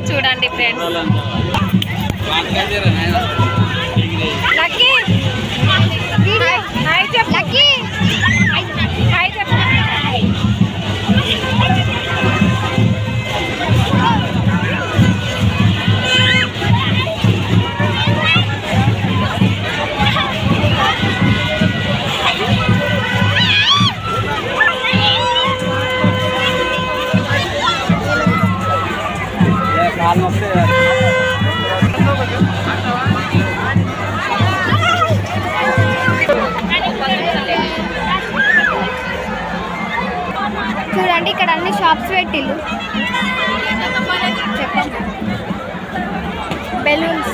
చూడండి friends. Lucky hi చెప్పు. Lucky hi చెప్పు. చూడండి ఇక్కడ అన్ని షాప్స్ పెట్టిల్లు. చెప్పండి బెలూన్స్.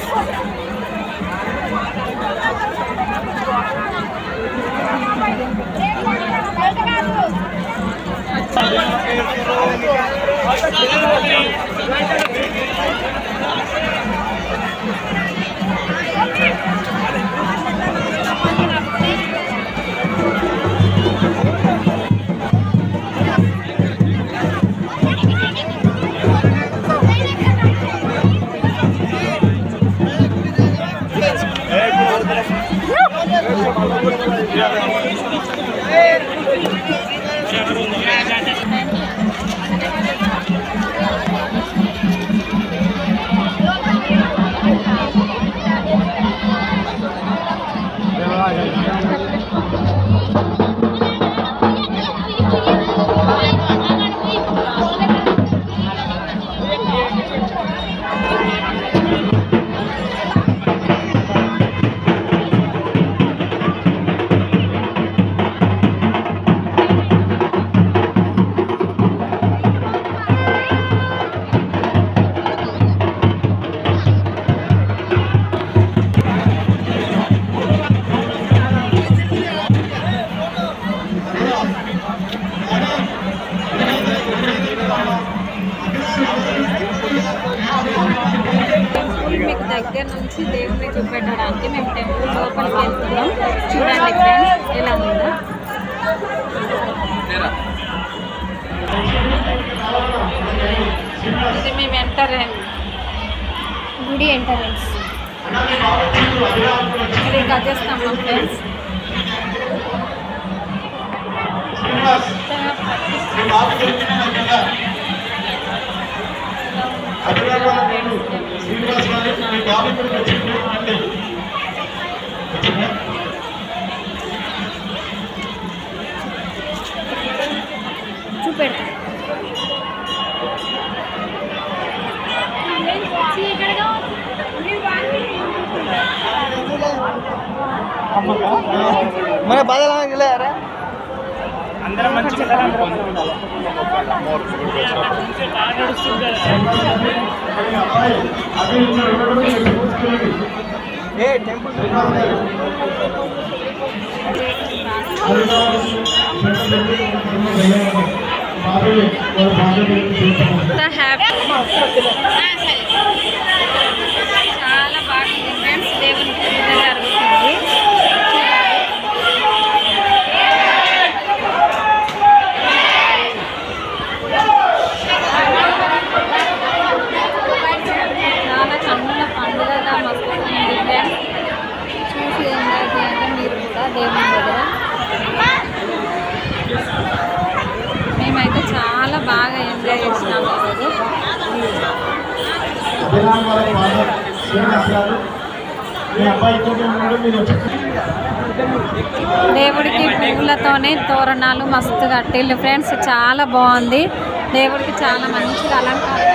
మీకు దగ్గర నుంచి దేవుడిని చూపెట్టడానికి మేము టెంపుల్ లోపలికి వెళ్తున్నాం. చూడండి ఫ్రెండ్స్ ఎలా ఉందో. ఇది మేము గుడి ఎంటరెన్స్. ఇది గజస్తంభం ఫ్రెండ్స్. చూపెడతా. మన బాధలు అందరం మంచిగా టెంపుల్ చాలా బాగుంది ఫ్రెండ్స్. దేవుని పూజ జరుగుతుంది. చాలా కన్నుల పండుగగా మస్తుంది ఫ్రెండ్స్. చూసి ఎంజాయ్ చేయండి మీరు కూడా దేవుని దగ్గర. మేమైతే చాలా బాగా ఎంజాయ్ చేసినాము ఈరోజు. అబ్బాయి దేవుడికి పువ్వులతోనే తోరణాలు మస్తు కట్టిల్లు ఫ్రెండ్స్. చాలా బాగుంది. దేవుడికి చాలా మంచిగా అలంకారం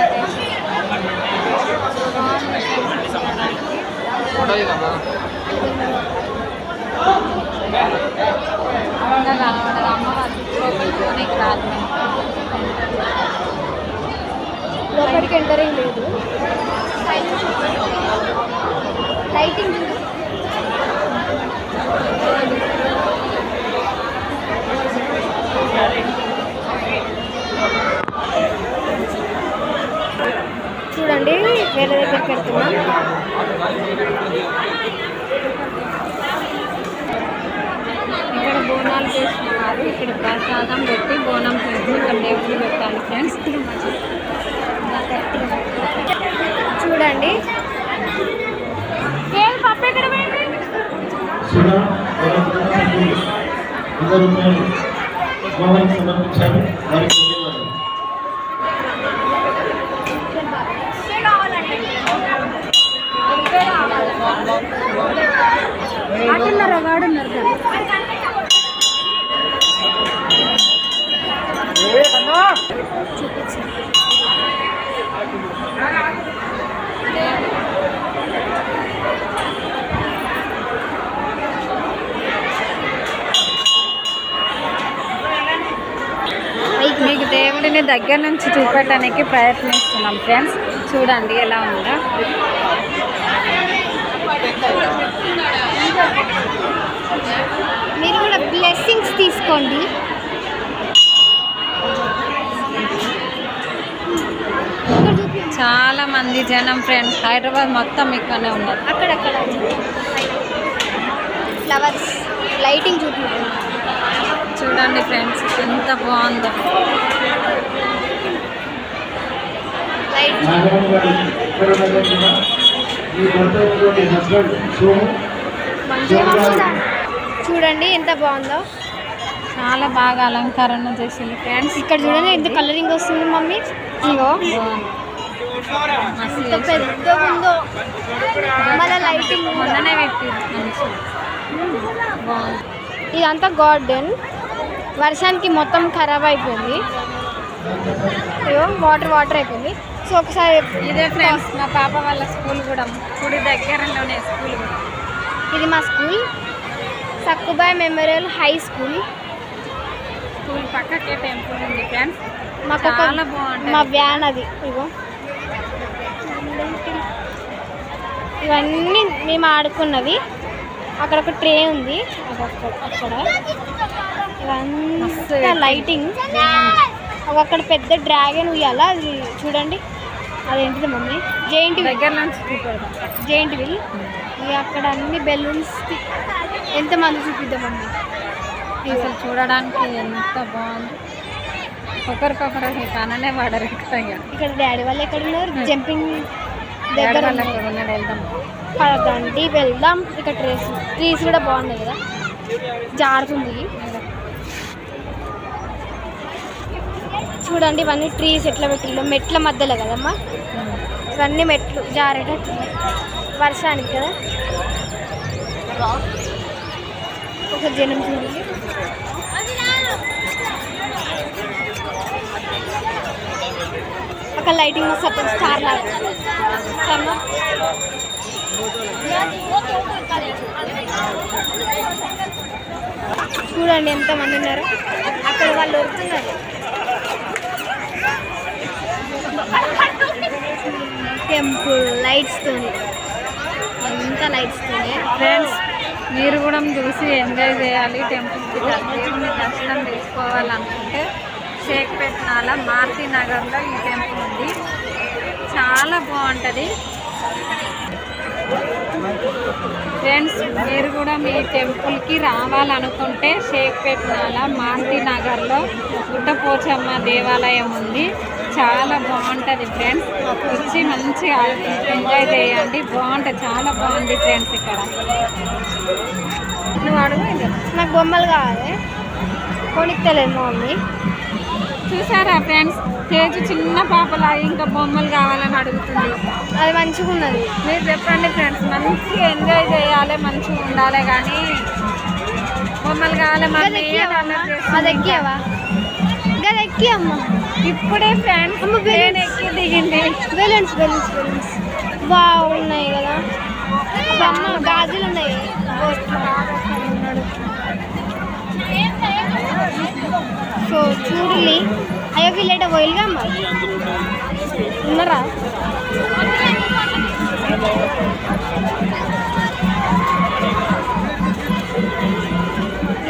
లోపలికి ఎంటరింగ్ లేదు. లైటింగ్ చూడండి, వేరే దగ్గర పెడుతున్నాం. ఇక్కడ బోనాలు చేస్తున్నారు. ఇక్కడ ప్రసాదం పెట్టి బోనం పెట్టి ఇక్కడ దేవుడు పెట్టాలి ఫ్రెండ్స్. చూడండి సమర్పించారు. వారికి మీకు దేవుడిని దగ్గర నుంచి చూపెట్టడానికి ప్రయత్నిస్తున్నాం ఫ్రెండ్స్. చూడండి ఎలా ఉందో. మీరు కూడా బ్లెస్సింగ్స్ తీసుకోండి. చాలా మంది జనం ఫ్రెండ్స్. హైదరాబాద్ మొత్తం ఇక్కడనే ఉన్నారు. అక్కడక్కడ ఫ్లవర్స్ లైటింగ్ చూపించండి. చూడండి ఫ్రెండ్స్ ఎంత బాగుందో. లైట్ చూడండి ఎంత బాగుందో. చాలా బాగా అలంకరణ చేసింది ఫ్రెండ్స్. ఇక్కడ చూడండి ఎంత కలరింగ్ వస్తుంది మమ్మీ. ఇగో ఎంత పెద్దగా ఉందో. మళ్ళీ లైటింగ్ మొన్ననే పెట్టి మంచిగా బాగుంది. ఇదంతా గార్డెన్. వర్షానికి మొత్తం ఖరాబ్ అయిపోయింది. ఇగో వాటర్ అయిపోయింది. సో ఒకసారి ఇదే ఫ్రెండ్స్ మా పాప వాళ్ళ స్కూల్ కూడా గుడి దగ్గరలోనే స్కూల్. ఇది మా school Sakkubai memorial high school. School పక్కకే టెంపుల్ ఉంది ఫ్రెండ్స్. మాకు చాలా బాగుంటుంది. మా వ్యాన్ అది. ఇగో ఇవన్నీ మేము ఆడుకున్నవి. అక్కడ ఒక ట్రే ఉంది. అక్కడ ఇవంతా లైటింగ్. అక్కడ పెద్ద డ్రాగన్ ఉయ్యాల. అది చూడండి. అదేంటిది మమ్మీ? జైంట్ దగ్గర నుంచి చూపెడదాం. Giant wheel. ఇక అక్కడ అన్ని బెలూన్స్ ఎంతమంది చూపిద్దాం మమ్మీ. అసలు చూడడానికి ఎంత బాగుంది. ఒకరికొకరు కననే పడరు. ఇక్కడ డాడీ వాళ్ళు ఎక్కడ ఉన్నారు? జంపింగ్ దగ్గర దగ్గర వెళ్దాం. పదండి వెళ్దాం. ఇక్కడ ట్రీస్ కూడా బాగున్నాయి కదా, జారుతుంది. చూడండి ఇవన్నీ ట్రీస్ ఎట్లా పెట్టిల్లో మెట్ల మధ్యలో కదమ్మా. ఇవన్నీ మెట్లు జారేటట్టు వర్షానికి కదా. ఒక జనం చూడండి. ఒక లైటింగ్ సత్యం స్టార్ లాగా. చూడండి ఎంతమంది ఉన్నారు. అక్కడ వాళ్ళు వస్తున్నారు. టెంపుల్ లైట్స్తోని, ఎంత లైట్స్తోని. ఫ్రెండ్స్ మీరు కూడా చూసి ఎంజాయ్ చేయాలి. టెంపుల్కి దేవుని దర్శనం చేసుకోవాలనుకుంటే షేక్పేట్నాల మారుతి నగర్లో ఈ టెంపుల్ ఉంది. చాలా బాగుంటుంది ఫ్రెండ్స్. మీరు కూడా మీ టెంపుల్కి రావాలనుకుంటే షేక్పేట్నాల మారుతి నగర్లో గుట్టపోచమ్మ దేవాలయం ఉంది. చాలా బాగుంటుంది ఫ్రెండ్స్. వచ్చి మంచిగా ఎంజాయ్ చేయండి. బాగుంటుంది, చాలా బాగుంది ఫ్రెండ్స్. ఇక్కడ నువ్వు అడుగు. నాకు బొమ్మలు కావాలి, కొనిస్తలేదు మా మమ్మీ. చూసారా ఫ్రెండ్స్, తేజు చిన్న పాపలా ఇంకా బొమ్మలు కావాలని అడుగుతుంది. అది మంచిగా ఉన్నది. మీరు చెప్పండి ఫ్రెండ్స్. మంచిగా ఎంజాయ్ చేయాలి, మంచిగా ఉండాలి. కానీ బొమ్మలు కావాలి మమ్మీ అది ఎక్కియావా గది ఎక్కి అమ్మ ఇప్పుడే ఫ్రెండ్స్ ట్రైన్ ఎక్కి దిగింది. బెలూన్స్ బెలూన్స్ బెలూన్స్ బాగున్నాయి కదా అమ్మ గాజులు ఉన్నాయి. సో చూడలి అయ్యో వీళ్ళేట పోయిలుగా అమ్మ ఉన్నారా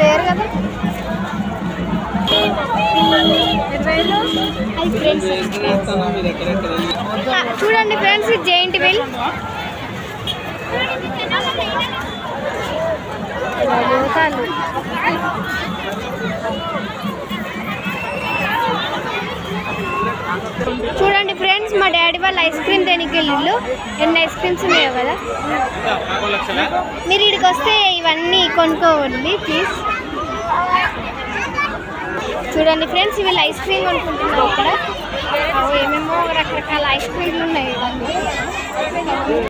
లేరు కదా అది ఫ్రెండ్స్. చూడండి ఫ్రెండ్స్ జైంట్ వీల్ చూడండి ఫ్రెండ్స్ మా డాడీ వాళ్ళు ఐస్ క్రీమ్ దేనికి వెళ్ళిళ్ళు. ఎన్ని ఐస్ క్రీమ్స్ ఉన్నాయో కదా. మీరు ఇక్కడికి వస్తే ఇవన్నీ కొనుక్కోండి ప్లీజ్. చూడండి ఫ్రెండ్స్ వీళ్ళు ఐస్ క్రీమ్ కొనుక్కుంటున్నారు ఇక్కడ. ఏమేమో రకరకాల ఐస్ క్రీమ్లు ఉన్నాయి.